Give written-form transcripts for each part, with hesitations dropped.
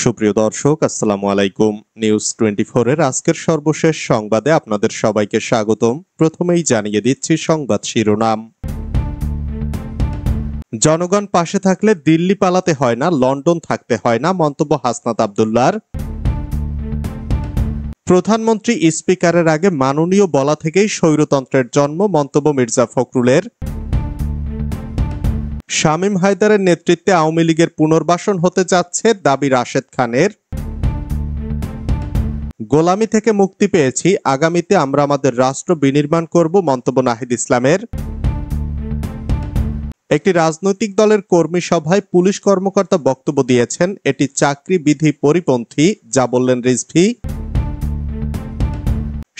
সুপ্রিয় দর্শক, আসসালামু আলাইকুম। নিউজ 24 এর আজকের সর্বশেষ সংবাদে আপনাদের সবাইকে স্বাগতম। প্রথমেই জানিয়ে দিচ্ছি সংবাদ শিরোনাম। জনগণ পাশে থাকলে দিল্লি পালাতে হয় না, লন্ডন থাকতে হয় না, মন্তব্য হাসনাত আব্দুল্লাহর। প্রধানমন্ত্রী স্পিকারের আগে মাননীয় বলা থেকেই স্বৈরতন্ত্রের জন্ম, মন্তব্য মির্জা ফখরুলের। শামীম হায়দারের নেতৃত্বে আওয়ামী লীগের পুনর্বাসন হতে যাচ্ছে, দাবি রাশেদ খানের। গোলামি থেকে মুক্তি পেয়েছি, আগামীতে আমরা আমাদের রাষ্ট্র বিনির্মাণ করব, মন্তব্য নাহিদ ইসলামের। একটি রাজনৈতিক দলের কর্মী সভায় পুলিশ কর্মকর্তা বক্তব্য দিয়েছেন, এটি চাকরি বিধি পরিপন্থী, যা বললেন রিজভী।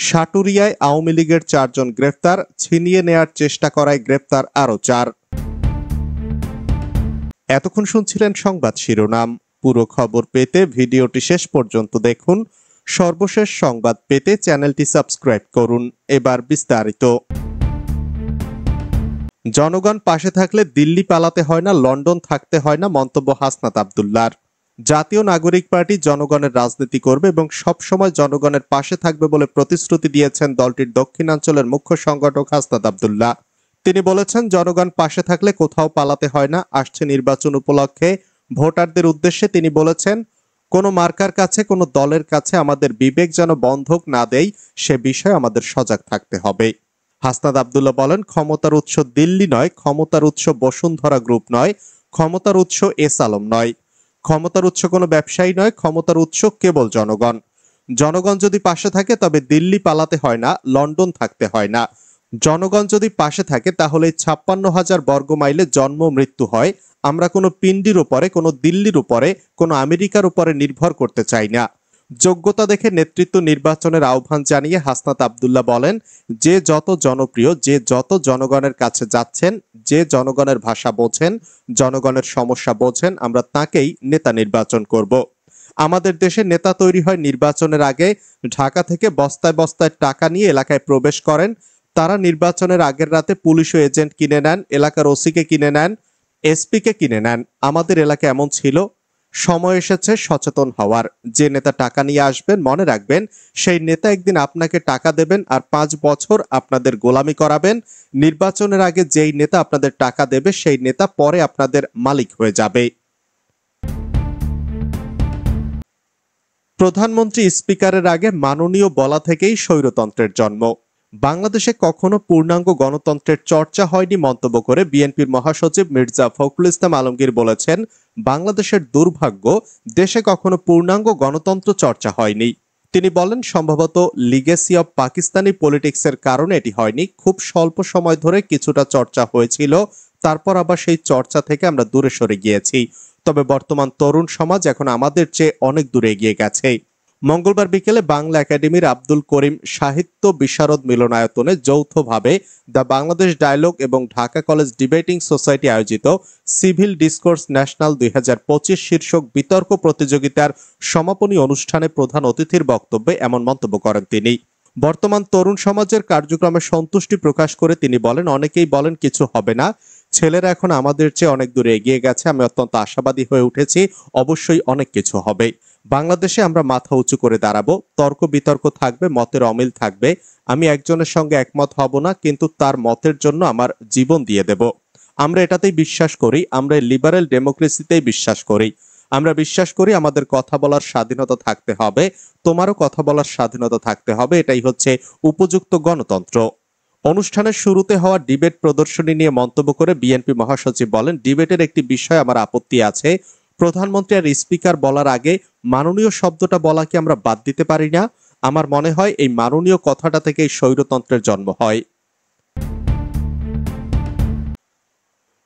সাটুরিয়ায় আওয়ামী লীগের 4 জন গ্রেফতার, ছিনিয়ে নেয়ার চেষ্টা করায় গ্রেফতার আরো 4। এতক্ষণ শুনছিলেন সংবাদ শিরোনাম। পুরো খবর পেতে ভিডিওটি শেষ পর্যন্ত দেখুন। সর্বশেষ সংবাদ পেতে চ্যানেলটি সাবস্ক্রাইব করুন। এবার বিস্তারিত। জনগণ পাশে থাকলে দিল্লি পালাতে হয় না, লন্ডন থাকতে হয় না, মন্তব্য হাসনাত আব্দুল্লাহর। জাতীয় নাগরিক পার্টি জনগণের রাজনীতি করবে এবং সব সময় জনগণের পাশে থাকবে বলে প্রতিশ্রুতি দিয়েছেন দলটির দক্ষিণাঞ্চলের মুখ্য সংগঠক হাসনাত আব্দুল্লাহ। তিনি বলেছেন, জনগণ পাশে থাকলে কোথাও পালাতে হয় না। আসছে নির্বাচন উপলক্ষে ভোটারদের উদ্দেশ্যে তিনি বলেছেন, কোনো মার্কার কাছে, কোনো দলের কাছে আমাদের বিবেক যেন বন্ধক না দেয়, সে বিষয়ে আমাদের সজাগ থাকতে হবে। হাসনাত আব্দুল্লাহ বলেন, ক্ষমতার উৎস দিল্লি নয়, ক্ষমতার উৎস বসুন্ধরা গ্রুপ নয়, ক্ষমতার উৎস এস আলম নয়, ক্ষমতার উৎস কোনো ব্যবসায়ী নয়, ক্ষমতার উৎস কেবল জনগণ। জনগণ যদি পাশে থাকে তবে দিল্লি পালাতে হয় না, লন্ডন থাকতে হয় না। জনগণ যদি পাশে থাকে তাহলে 56,000 বর্গ মাইলে জন্ম মৃত্যু হয়। আমরা কোনো পিন্ডির উপরে, কোনো দিল্লির উপরে, কোনো আমেরিকার উপরে নির্ভর করতে চাই না। যোগ্যতা দেখে নেতৃত্ব নির্বাচনের আহ্বান জানিয়ে হাসনাত আব্দুল্লাহ বলেন, যে যত জনপ্রিয়, যে যত জনগণের কাছে যাচ্ছেন, যে জনগণের ভাষা বোঝেন, জনগণের সমস্যা বোঝেন, আমরা তাকেই নেতা নির্বাচন করব। আমাদের দেশে নেতা তৈরি হয় নির্বাচনের আগে। ঢাকা থেকে বস্তায় বস্তায় টাকা নিয়ে এলাকায় প্রবেশ করেন। তারা নির্বাচনের আগের রাতে পুলিশ ও এজেন্ট কিনে নেন, এলাকার ওসিকে কিনে নেন, এসপিকে কিনে নেন। আমাদের এলাকা এমন ছিল। সময় এসেছে সচেতন হওয়ার। যে নেতা টাকা নিয়ে আসবেন, মনে রাখবেন সেই নেতা একদিন আপনাকে টাকা দেবেন আর 5 বছর আপনাদের গোলামি করাবেন। নির্বাচনের আগে যেই নেতা আপনাদের টাকা দেবে সেই নেতা পরে আপনাদের মালিক হয়ে যাবে। প্রধানমন্ত্রী স্পিকারের আগে মাননীয় বলা থেকেই স্বৈরতন্ত্রের জন্ম। বাংলাদেশে কখনো পূর্ণাঙ্গ গণতন্ত্রের চর্চা হয়নি, মন্তব্য করে বিএনপির মহাসচিব মির্জা ফখরুল ইসলাম আলমগীর বলেছেন, বাংলাদেশের দুর্ভাগ্য, দেশে কখনো পূর্ণাঙ্গ গণতন্ত্র চর্চা হয়নি। তিনি বলেন, সম্ভবত লিগেসি অব পাকিস্তানি পলিটিক্সের কারণে এটি হয়নি। খুব স্বল্প সময় ধরে কিছুটা চর্চা হয়েছিল, তারপর আবার সেই চর্চা থেকে আমরা দূরে সরে গিয়েছি। তবে বর্তমান তরুণ সমাজ এখন আমাদের চেয়ে অনেক দূরে এগিয়ে গেছে। মঙ্গলবার বিকেলে বাংলা একাডেমির আব্দুল করিম সাহিত্য বিশারদ মিলনায়তনে যৌথভাবে দ্য বাংলাদেশ ডায়ালগ এবং ঢাকা কলেজ ডিবেটিং সোসাইটি আয়োজিত সিভিল ডিসকোর্স ন্যাশনাল 2025 শীর্ষক বিতর্ক প্রতিযোগিতার সমাপনী অনুষ্ঠানে প্রধান অতিথির বক্তব্যে এমন মন্তব্য করেন তিনি। বর্তমান তরুণ সমাজের কার্যক্রমে সন্তুষ্টি প্রকাশ করে তিনি বলেন, অনেকেই বলেন কিছু হবে না, ছেলেরা এখন আমাদের চেয়ে অনেক দূরে এগিয়ে গেছে। আমি অত্যন্ত আশাবাদী হয়ে উঠেছি, অবশ্যই অনেক কিছু হবে। বাংলাদেশে আমরা মাথা উঁচু করে দাঁড়াবো। তর্ক বিতর্ক থাকবে, মতের অমিল থাকবে। আমি একজনের সঙ্গে একমত হব না, কিন্তু তার মতের জন্য আমার জীবন দিয়ে দেব। আমরা এটাতেই বিশ্বাস করি, আমরা লিবারেল ডেমোক্রেসিতেই বিশ্বাস করি। আমরা বিশ্বাস করি আমাদের কথা বলার স্বাধীনতা থাকতে হবে, তোমারও কথা বলার স্বাধীনতা থাকতে হবে। এটাই হচ্ছে উপযুক্ত গণতন্ত্র। অনুষ্ঠানের শুরুতে হওয়া ডিবেট প্রদর্শনী নিয়ে মন্তব্য করে বিএনপি মহাসচিব বলেন, ডিবেটের একটি বিষয় আমার আপত্তি আছে। প্রধানমন্ত্রী আর স্পিকার বলার আগে মাননীয় শব্দটা বলা কি আমরা বাদ দিতে পারি না? আমার মনে হয় এই মাননীয় কথাটা থেকেই স্বৈরতন্ত্রের জন্ম হয়।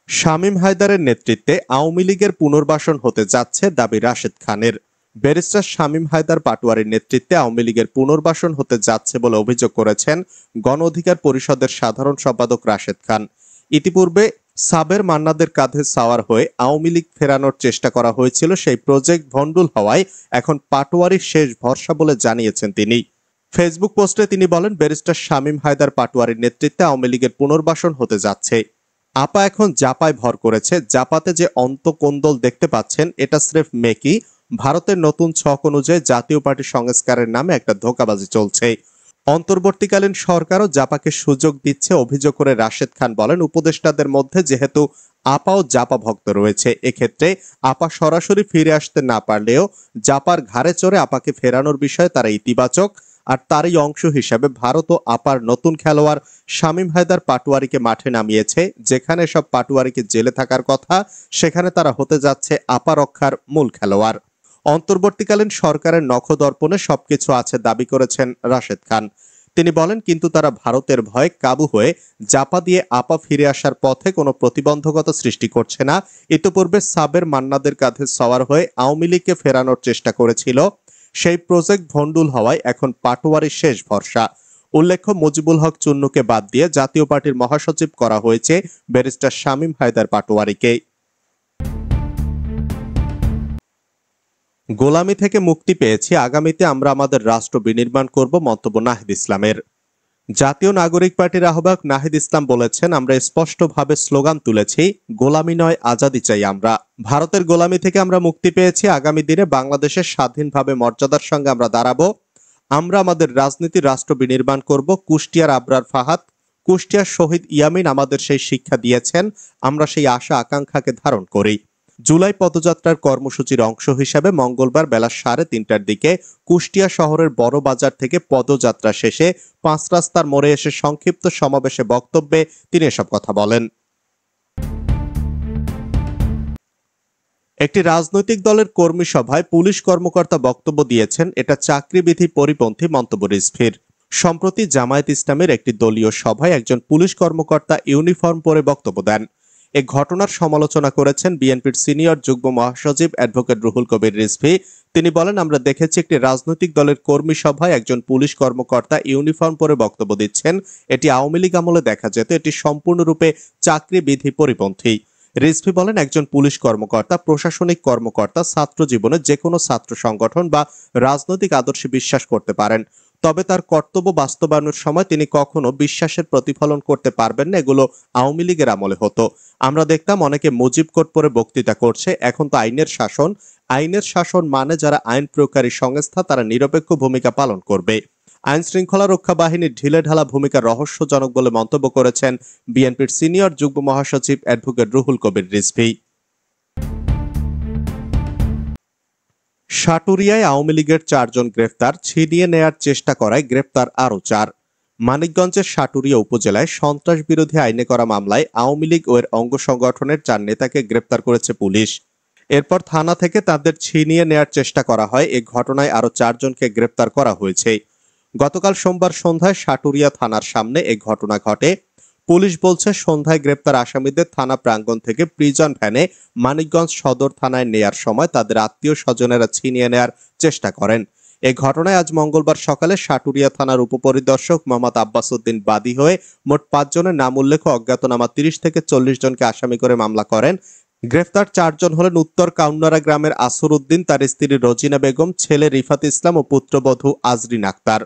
শামীম হায়দারের নেতৃত্বে আওয়ামী লীগের পুনর্বাসন হতে যাচ্ছে, দাবি রাশেদ খানের। ব্যারিস্টার শামীম হায়দার পাটোয়ারির নেতৃত্বে আওয়ামী লীগের পুনর্বাসন হতে যাচ্ছে বলে অভিযোগ করেছেন গণ অধিকার পরিষদের সাধারণ সম্পাদক রাশেদ খান। ইতিপূর্বে সাবের মান্নাদের কাঁধে সাওয়ার হয়ে আওয়ামী লীগ ফেরানোর চেষ্টা করা হয়েছিল, সেই প্রজেক্ট ভণ্ডুল হওয়ায় এখন পাটোয়ারির শেষ ভরসা বলে জানিয়েছেন তিনি। ফেসবুক পোস্টে তিনি বলেন, ব্যারিস্টার শামীম হায়দার পাটোয়ারির নেতৃত্বে আওয়ামী লীগের পুনর্বাসন হতে যাচ্ছে। আপা এখন জাপায় ভর করেছে। জাপাতে যে অন্তকোন্দল দেখতে পাচ্ছেন, এটা স্রেফ মেকি। ভারতের নতুন ছক অনুযায়ী জাতীয় পার্টি সংস্কারের নামে একটা ধোঁকাবাজি চলছে। অন্তর্বর্তীকালীন সরকারও জাপাকে সুযোগ দিচ্ছে অভিযোগ করে রাশেদ খান বলেন, উপদেষ্টাদের মধ্যে যেহেতু আপা ও জাপা ভক্ত রয়েছে, এক্ষেত্রে আপা সরাসরি ফিরে আসতে না পারলেও জাপার ঘাড়ে চড়ে আপাকে ফেরানোর বিষয়ে তারা ইতিবাচক। আর তারই অংশ হিসাবে ভারত ও আপার নতুন খেলোয়াড় শামীম হায়দার পাটোয়ারিকে মাঠে নামিয়েছে। যেখানে সব পাটোয়ারিকে জেলে থাকার কথা, সেখানে তারা হতে যাচ্ছে আপা রক্ষার মূল খেলোয়াড়। অন্তর্বর্তীকালীন সরকারের নখদর্পণে সবকিছু আছে দাবি করেছেন রাশেদ খান। তিনি বলেন, কিন্তু তারা ভারতের ভয়ে কাবু হয়ে জাপা দিয়ে আপা ফিরে আসার পথে কোনো প্রতিবন্ধকতা সৃষ্টি করছে না। ইতিপূর্বে সাবের মান্নাদের কাঁধে সওয়ার হয়ে আওয়ামী লীগকে ফেরানোর চেষ্টা করেছিল। সেই প্রজেক্ট ভণ্ডুল হওয়ায় এখন পাটোয়ারির শেষ ভরসা। উল্লেখ্য, মুজিবুল হক চুন্নুকে বাদ দিয়ে জাতীয় পার্টির মহাসচিব করা হয়েছে ব্যারিস্টার শামীম হায়দার পাটোয়ারিকে। গোলামি থেকে মুক্তি পেয়েছি, আগামীতে আমরা আমাদের রাষ্ট্র বিনির্মাণ করব, মন্তব্য নাহিদ ইসলামের। জাতীয় নাগরিক পার্টির আহ্বায়ক নাহিদ ইসলাম বলেছেন, আমরা স্পষ্টভাবে স্লোগান তুলেছি, গোলামি নয় আজাদি চাই আমরা। ভারতের গোলামি থেকে আমরা মুক্তি পেয়েছি, আগামী দিনে বাংলাদেশের স্বাধীনভাবে মর্যাদার সঙ্গে আমরা দাঁড়াবো। আমরা আমাদের রাজনীতি রাষ্ট্র বিনির্মাণ করব। কুষ্টিয়ার আবরার ফাহাদ, কুষ্টিয়ার শহীদ ইয়ামিন আমাদের সেই শিক্ষা দিয়েছেন। আমরা সেই আশা আকাঙ্ক্ষাকে ধারণ করি। জুলাই পদযাত্রার কর্মসূচির অংশ হিসাবে মঙ্গলবার বেলা 3:30টার দিকে কুষ্টিয়া শহরের বড় বাজার থেকে পদযাত্রা শেষে 5 রাস্তার মোড়ে এসে সংক্ষিপ্ত সমাবেশে বক্তব্যে তিনি এসব কথা বলেন। একটি রাজনৈতিক দলের কর্মী সভায় পুলিশ কর্মকর্তা বক্তব্য দিয়েছেন, এটা চাকরিবিধি পরিপন্থী, মন্তব্য রিজভীর। সম্প্রতি জামায়াত ইসলামের একটি দলীয় সভায় একজন পুলিশ কর্মকর্তা ইউনিফর্ম পরে বক্তব্য দেন। এ ঘটনার সমালোচনা করেছেন বিএনপির সিনিয়র যুগ্ম মহাসচিব অ্যাডভোকেট রুহুল কবির রিজভী। তিনি বলেন, আমরা দেখেছি একটি রাজনৈতিক দলের কর্মী সভায় একজন পুলিশ কর্মকর্তা ইউনিফর্ম পরে বক্তব্য দিচ্ছেন। এটি আওয়ামী লীগ আমলে দেখা যেত, এটি সম্পূর্ণরূপে চাকরিবিধি পরিপন্থী। রিজভী বলেন, একজন পুলিশ কর্মকর্তা, প্রশাসনিক কর্মকর্তা ছাত্র জীবনে যে কোনো ছাত্র সংগঠন বা রাজনৈতিক আদর্শে বিশ্বাস করতে পারেন, তবে তার কর্তব্য বাস্তবায়নের সময় তিনি কখনো বিশ্বাসের প্রতিফলন করতে পারবেন না। এগুলো আওয়ামী লীগের আমলে হতো। আমরা দেখতাম অনেকে মুজিব কোড পরে বক্তৃতা করছে। এখন তো আইনের শাসন। আইনের শাসন মানে যারা আইন প্রয়োগকারী সংস্থা তারা নিরপেক্ষ ভূমিকা পালন করবে। আইন শৃঙ্খলা রক্ষা বাহিনীর ঢিলেঢালা ভূমিকা রহস্যজনক বলে মন্তব্য করেছেন বিএনপির সিনিয়র যুগ্ম মহাসচিব অ্যাডভোকেট রুহুল কবির রিজভী। সাটুরিয়ায় আওয়ামী লীগের 4 জন গ্রেফতার, ছিনিয়ে নেয়ার চেষ্টা করায় গ্রেফতার আরও 4। মানিকগঞ্জের সাটুরিয়া উপজেলায় সন্ত্রাস বিরোধী আইনে করা মামলায় আওয়ামী লীগ ও এর অঙ্গ সংগঠনের 4 নেতাকে গ্রেফতার করেছে পুলিশ। এরপর থানা থেকে তাদের ছিনিয়ে নেয়ার চেষ্টা করা হয়। এ ঘটনায় আরও 4 জনকে গ্রেফতার করা হয়েছে। গতকাল সোমবার সন্ধ্যায় সাটুরিয়া থানার সামনে এ ঘটনা ঘটে। পুলিশ বলছে, সন্ধ্যায় গ্রেপ্তার আসামিদের থানা প্রাঙ্গণ থেকে প্রিজন ভ্যানে মানিকগঞ্জ সদর থানায় নেয়ার সময় তাদের আত্মীয় স্বজনেরা ছিনিয়ে নেয়ার চেষ্টা করেন। এ ঘটনায় আজ মঙ্গলবার সকালে সাটুরিয়া থানার উপপরিদর্শক মোহাম্মদ আব্বাস উদ্দিন বাদী হয়ে মোট 5 জনের নাম উল্লেখ অজ্ঞাতনামা 30 থেকে 40 জনকে আসামি করে মামলা করেন। গ্রেফতার 4 জন হলেন উত্তর কাউন্নারা গ্রামের আসর উদ্দিন, তার স্ত্রী রোজিনা বেগম, ছেলে রিফাত ইসলাম ও পুত্রবধূ আজরিন আক্তার।